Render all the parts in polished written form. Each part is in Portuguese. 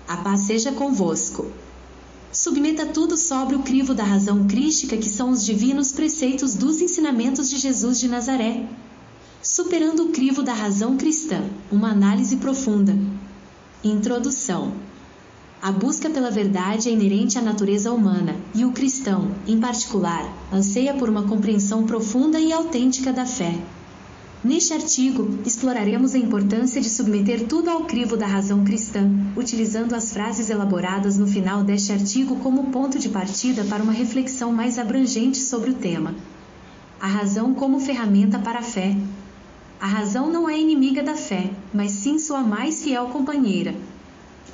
A paz seja convosco. Submeta tudo sobre o crivo da razão crística, que são os divinos preceitos dos ensinamentos de Jesus de Nazaré. Superando o crivo da razão cristã, uma análise profunda. Introdução. A busca pela verdade é inerente à natureza humana, e o cristão, em particular, anseia por uma compreensão profunda e autêntica da fé. Neste artigo, exploraremos a importância de submeter tudo ao crivo da razão cristã, utilizando as frases elaboradas no final deste artigo como ponto de partida para uma reflexão mais abrangente sobre o tema. A razão como ferramenta para a fé. A razão não é inimiga da fé, mas sim sua mais fiel companheira.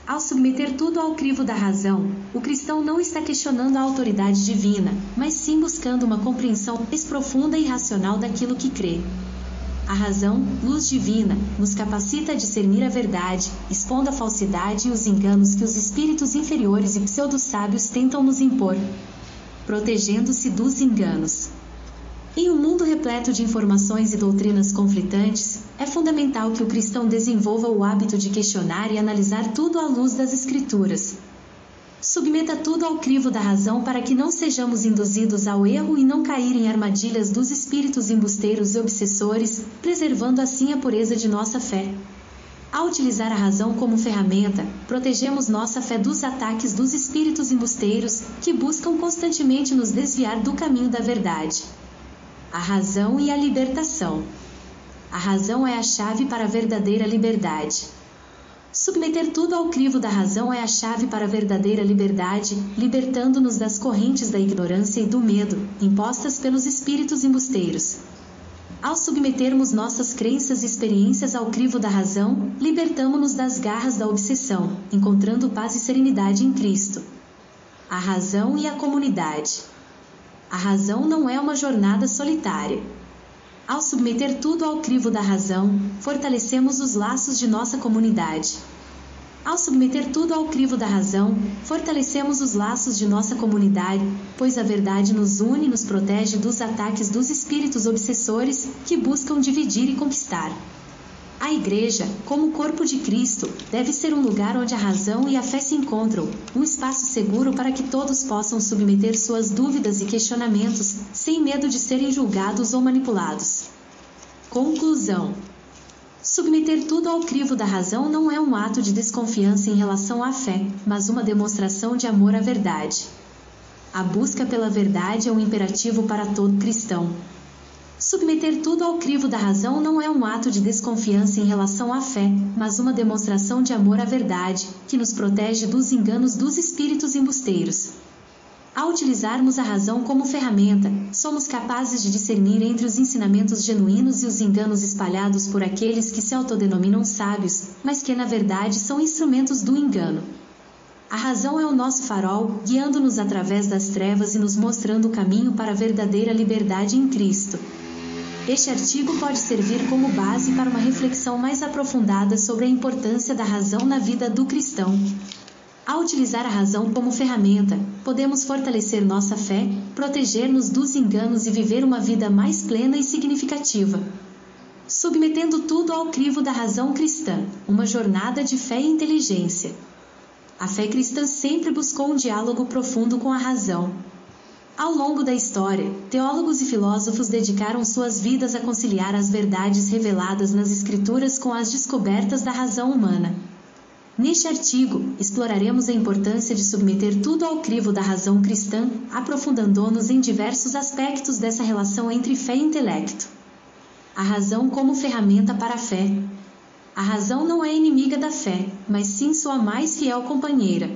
Ao submeter tudo ao crivo da razão, o cristão não está questionando a autoridade divina, mas sim buscando uma compreensão mais profunda e racional daquilo que crê. A razão, luz divina, nos capacita a discernir a verdade, expondo a falsidade e os enganos que os espíritos inferiores e pseudo-sábios tentam nos impor, protegendo-se dos enganos. Em um mundo repleto de informações e doutrinas conflitantes, é fundamental que o cristão desenvolva o hábito de questionar e analisar tudo à luz das Escrituras. Submeta tudo ao crivo da razão para que não sejamos induzidos ao erro e não cair em armadilhas dos espíritos embusteiros e obsessores, preservando assim a pureza de nossa fé. Ao utilizar a razão como ferramenta, protegemos nossa fé dos ataques dos espíritos embusteiros, que buscam constantemente nos desviar do caminho da verdade. A razão e a libertação. A razão é a chave para a verdadeira liberdade. Submeter tudo ao crivo da razão é a chave para a verdadeira liberdade, libertando-nos das correntes da ignorância e do medo, impostas pelos espíritos embusteiros. Ao submetermos nossas crenças e experiências ao crivo da razão, libertamo-nos das garras da obsessão, encontrando paz e serenidade em Cristo. A razão e a comunidade. A razão não é uma jornada solitária. Ao submeter tudo ao crivo da razão, fortalecemos os laços de nossa comunidade. Ao submeter tudo ao crivo da razão, fortalecemos os laços de nossa comunidade, pois a verdade nos une e nos protege dos ataques dos espíritos obsessores que buscam dividir e conquistar. A Igreja, como o corpo de Cristo, deve ser um lugar onde a razão e a fé se encontram, um espaço seguro para que todos possam submeter suas dúvidas e questionamentos, sem medo de serem julgados ou manipulados. Conclusão. Submeter tudo ao crivo da razão não é um ato de desconfiança em relação à fé, mas uma demonstração de amor à verdade. A busca pela verdade é um imperativo para todo cristão. Submeter tudo ao crivo da razão não é um ato de desconfiança em relação à fé, mas uma demonstração de amor à verdade, que nos protege dos enganos dos espíritos embusteiros. Ao utilizarmos a razão como ferramenta, somos capazes de discernir entre os ensinamentos genuínos e os enganos espalhados por aqueles que se autodenominam sábios, mas que na verdade são instrumentos do engano. A razão é o nosso farol, guiando-nos através das trevas e nos mostrando o caminho para a verdadeira liberdade em Cristo. Este artigo pode servir como base para uma reflexão mais aprofundada sobre a importância da razão na vida do cristão. Ao utilizar a razão como ferramenta, podemos fortalecer nossa fé, proteger-nos dos enganos e viver uma vida mais plena e significativa. Submetendo tudo ao crivo da razão cristã, uma jornada de fé e inteligência. A fé cristã sempre buscou um diálogo profundo com a razão. Ao longo da história, teólogos e filósofos dedicaram suas vidas a conciliar as verdades reveladas nas Escrituras com as descobertas da razão humana. Neste artigo, exploraremos a importância de submeter tudo ao crivo da razão cristã, aprofundando-nos em diversos aspectos dessa relação entre fé e intelecto. A razão como ferramenta para a fé. A razão não é inimiga da fé, mas sim sua mais fiel companheira.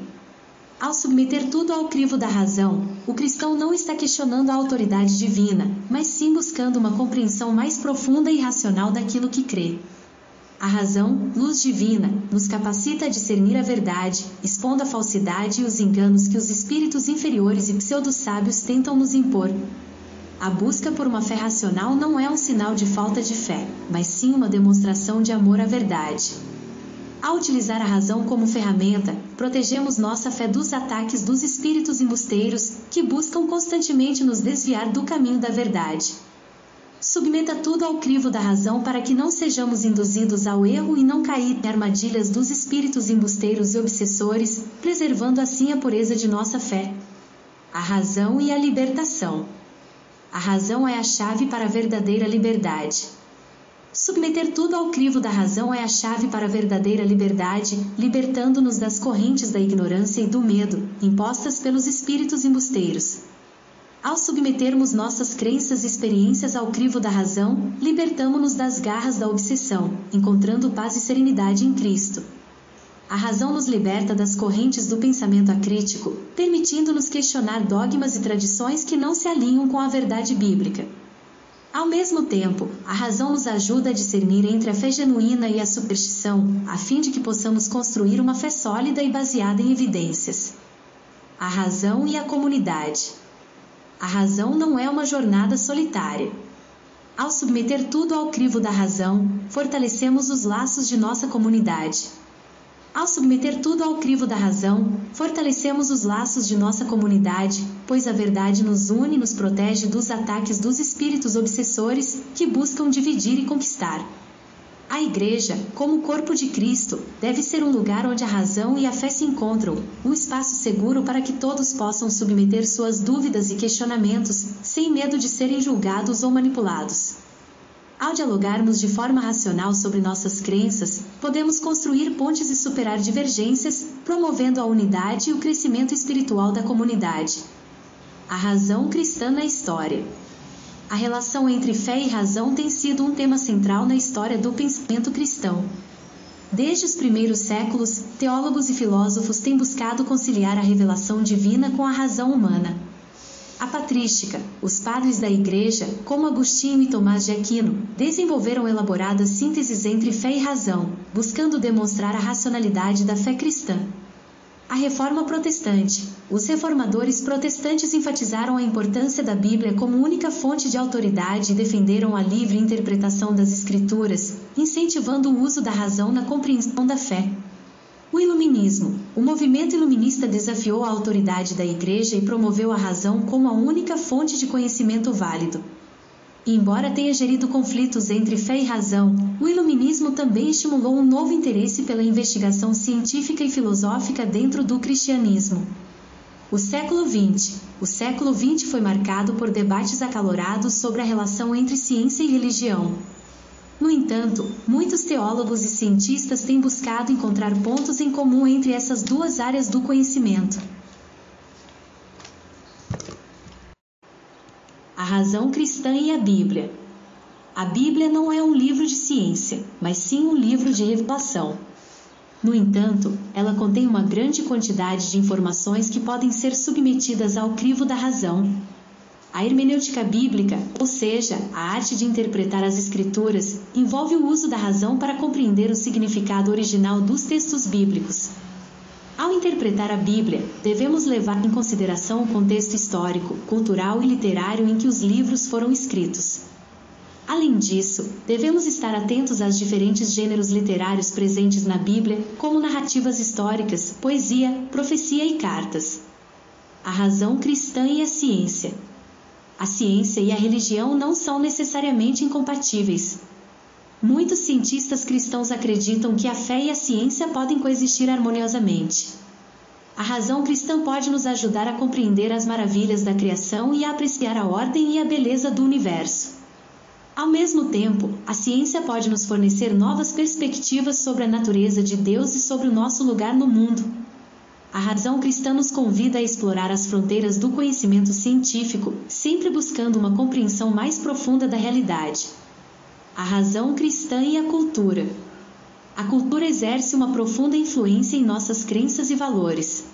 Ao submeter tudo ao crivo da razão, o cristão não está questionando a autoridade divina, mas sim buscando uma compreensão mais profunda e racional daquilo que crê. A razão, luz divina, nos capacita a discernir a verdade, expondo a falsidade e os enganos que os espíritos inferiores e pseudo-sábios tentam nos impor. A busca por uma fé racional não é um sinal de falta de fé, mas sim uma demonstração de amor à verdade. Ao utilizar a razão como ferramenta, protegemos nossa fé dos ataques dos espíritos embusteiros que buscam constantemente nos desviar do caminho da verdade. Submeta tudo ao crivo da razão para que não sejamos induzidos ao erro e não cair em armadilhas dos espíritos embusteiros e obsessores, preservando assim a pureza de nossa fé. A razão e a libertação. A razão é a chave para a verdadeira liberdade. Submeter tudo ao crivo da razão é a chave para a verdadeira liberdade, libertando-nos das correntes da ignorância e do medo, impostas pelos espíritos embusteiros. Ao submetermos nossas crenças e experiências ao crivo da razão, libertamo-nos das garras da obsessão, encontrando paz e serenidade em Cristo. A razão nos liberta das correntes do pensamento acrítico, permitindo-nos questionar dogmas e tradições que não se alinham com a verdade bíblica. Ao mesmo tempo, a razão nos ajuda a discernir entre a fé genuína e a superstição, a fim de que possamos construir uma fé sólida e baseada em evidências. A razão e a comunidade. A razão não é uma jornada solitária. Ao submeter tudo ao crivo da razão, fortalecemos os laços de nossa comunidade. Ao submeter tudo ao crivo da razão, fortalecemos os laços de nossa comunidade, pois a verdade nos une e nos protege dos ataques dos espíritos obsessores que buscam dividir e conquistar. A Igreja, como o corpo de Cristo, deve ser um lugar onde a razão e a fé se encontram, um espaço seguro para que todos possam submeter suas dúvidas e questionamentos, sem medo de serem julgados ou manipulados. Ao dialogarmos de forma racional sobre nossas crenças, podemos construir pontes e superar divergências, promovendo a unidade e o crescimento espiritual da comunidade. A razão cristã na história. A relação entre fé e razão tem sido um tema central na história do pensamento cristão. Desde os primeiros séculos, teólogos e filósofos têm buscado conciliar a revelação divina com a razão humana. A patrística, os padres da Igreja, como Agostinho e Tomás de Aquino, desenvolveram elaboradas sínteses entre fé e razão, buscando demonstrar a racionalidade da fé cristã. A Reforma Protestante. Os reformadores protestantes enfatizaram a importância da Bíblia como única fonte de autoridade e defenderam a livre interpretação das Escrituras, incentivando o uso da razão na compreensão da fé. O Iluminismo. O movimento iluminista desafiou a autoridade da Igreja e promoveu a razão como a única fonte de conhecimento válido. E embora tenha gerido conflitos entre fé e razão, o iluminismo também estimulou um novo interesse pela investigação científica e filosófica dentro do cristianismo. O século XX. O século XX foi marcado por debates acalorados sobre a relação entre ciência e religião. No entanto, muitos teólogos e cientistas têm buscado encontrar pontos em comum entre essas duas áreas do conhecimento. A razão cristã e a Bíblia. A Bíblia não é um livro de ciência, mas sim um livro de revelação. No entanto, ela contém uma grande quantidade de informações que podem ser submetidas ao crivo da razão. A hermenêutica bíblica, ou seja, a arte de interpretar as Escrituras, envolve o uso da razão para compreender o significado original dos textos bíblicos. Ao interpretar a Bíblia, devemos levar em consideração o contexto histórico, cultural e literário em que os livros foram escritos. Além disso, devemos estar atentos aos diferentes gêneros literários presentes na Bíblia, como narrativas históricas, poesia, profecia e cartas. A razão cristã e a ciência. A ciência e a religião não são necessariamente incompatíveis. Muitos cientistas cristãos acreditam que a fé e a ciência podem coexistir harmoniosamente. A razão cristã pode nos ajudar a compreender as maravilhas da criação e a apreciar a ordem e a beleza do universo. Ao mesmo tempo, a ciência pode nos fornecer novas perspectivas sobre a natureza de Deus e sobre o nosso lugar no mundo. A razão cristã nos convida a explorar as fronteiras do conhecimento científico, sempre buscando uma compreensão mais profunda da realidade. A razão cristã e a cultura. A cultura exerce uma profunda influência em nossas crenças e valores.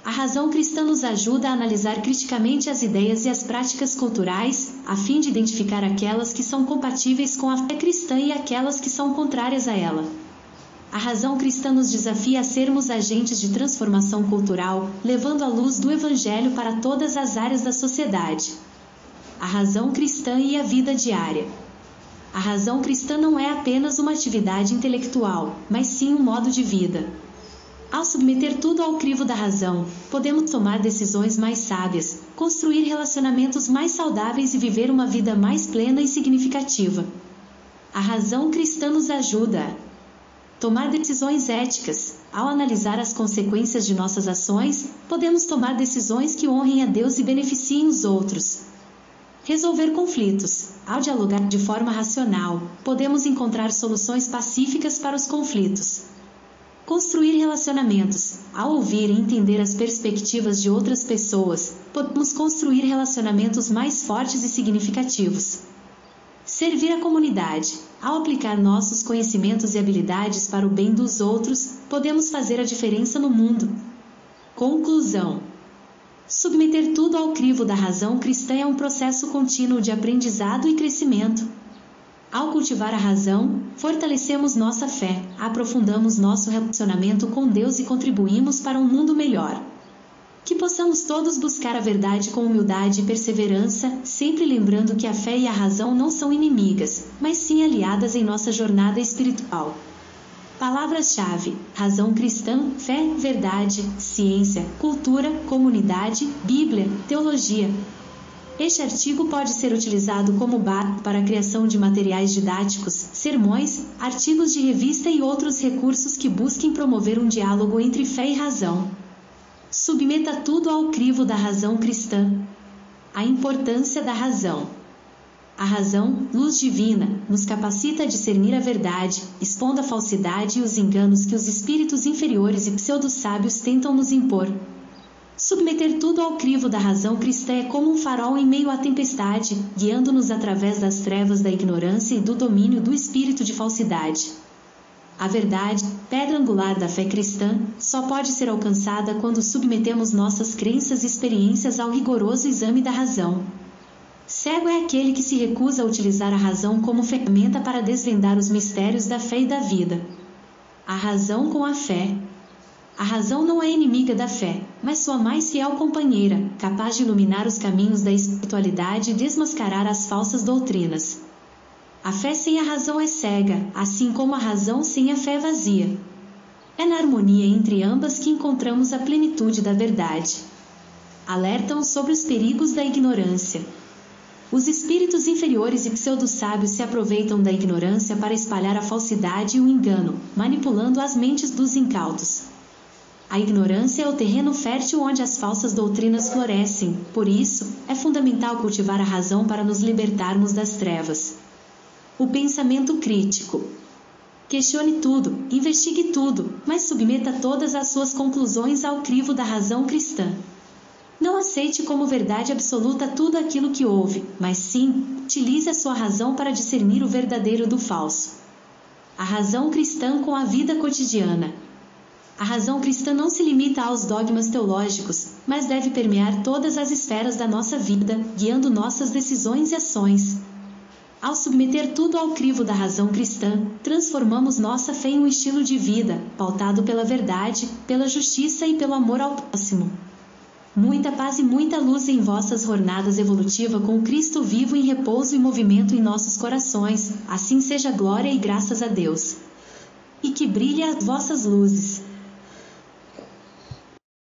A razão cristã nos ajuda a analisar criticamente as ideias e as práticas culturais, a fim de identificar aquelas que são compatíveis com a fé cristã e aquelas que são contrárias a ela. A razão cristã nos desafia a sermos agentes de transformação cultural, levando a luz do Evangelho para todas as áreas da sociedade. A razão cristã e a vida diária. A razão cristã não é apenas uma atividade intelectual, mas sim um modo de vida. Ao submeter tudo ao crivo da razão, podemos tomar decisões mais sábias, construir relacionamentos mais saudáveis e viver uma vida mais plena e significativa. A razão cristã nos ajuda a tomar decisões éticas. Ao analisar as consequências de nossas ações, podemos tomar decisões que honrem a Deus e beneficiem os outros. Resolver conflitos. Ao dialogar de forma racional, podemos encontrar soluções pacíficas para os conflitos. Construir relacionamentos. Ao ouvir e entender as perspectivas de outras pessoas, podemos construir relacionamentos mais fortes e significativos. Servir a comunidade. Ao aplicar nossos conhecimentos e habilidades para o bem dos outros, podemos fazer a diferença no mundo. Conclusão. Submeter tudo ao crivo da razão cristã é um processo contínuo de aprendizado e crescimento. Ao cultivar a razão, fortalecemos nossa fé, aprofundamos nosso relacionamento com Deus e contribuímos para um mundo melhor. Que possamos todos buscar a verdade com humildade e perseverança, sempre lembrando que a fé e a razão não são inimigas, mas sim aliadas em nossa jornada espiritual. Palavras-chave: razão cristã, fé, verdade, ciência, cultura, comunidade, Bíblia, teologia. Este artigo pode ser utilizado como base para a criação de materiais didáticos, sermões, artigos de revista e outros recursos que busquem promover um diálogo entre fé e razão. Submeta tudo ao crivo da razão cristã. A importância da razão. A razão, luz divina, nos capacita a discernir a verdade, expondo a falsidade e os enganos que os espíritos inferiores e pseudo-sábios tentam nos impor. Submeter tudo ao crivo da razão cristã é como um farol em meio à tempestade, guiando-nos através das trevas da ignorância e do domínio do espírito de falsidade. A verdade, pedra angular da fé cristã, só pode ser alcançada quando submetemos nossas crenças e experiências ao rigoroso exame da razão. Cego é aquele que se recusa a utilizar a razão como ferramenta para desvendar os mistérios da fé e da vida. A razão com a fé. A razão não é inimiga da fé, mas sua mais fiel companheira, capaz de iluminar os caminhos da espiritualidade e desmascarar as falsas doutrinas. A fé sem a razão é cega, assim como a razão sem a fé é vazia. É na harmonia entre ambas que encontramos a plenitude da verdade. Alertam sobre os perigos da ignorância. Os espíritos inferiores e pseudo-sábios se aproveitam da ignorância para espalhar a falsidade e o engano, manipulando as mentes dos incautos. A ignorância é o terreno fértil onde as falsas doutrinas florescem, por isso, é fundamental cultivar a razão para nos libertarmos das trevas. O pensamento crítico. Questione tudo, investigue tudo, mas submeta todas as suas conclusões ao crivo da razão cristã. Não aceite como verdade absoluta tudo aquilo que ouve, mas sim, utilize a sua razão para discernir o verdadeiro do falso. A razão cristã com a vida cotidiana. A razão cristã não se limita aos dogmas teológicos, mas deve permear todas as esferas da nossa vida, guiando nossas decisões e ações. Ao submeter tudo ao crivo da razão cristã, transformamos nossa fé em um estilo de vida, pautado pela verdade, pela justiça e pelo amor ao próximo. Muita paz e muita luz em vossas jornadas evolutivas com Cristo vivo em repouso e movimento em nossos corações, assim seja glória e graças a Deus. E que brilhe as vossas luzes.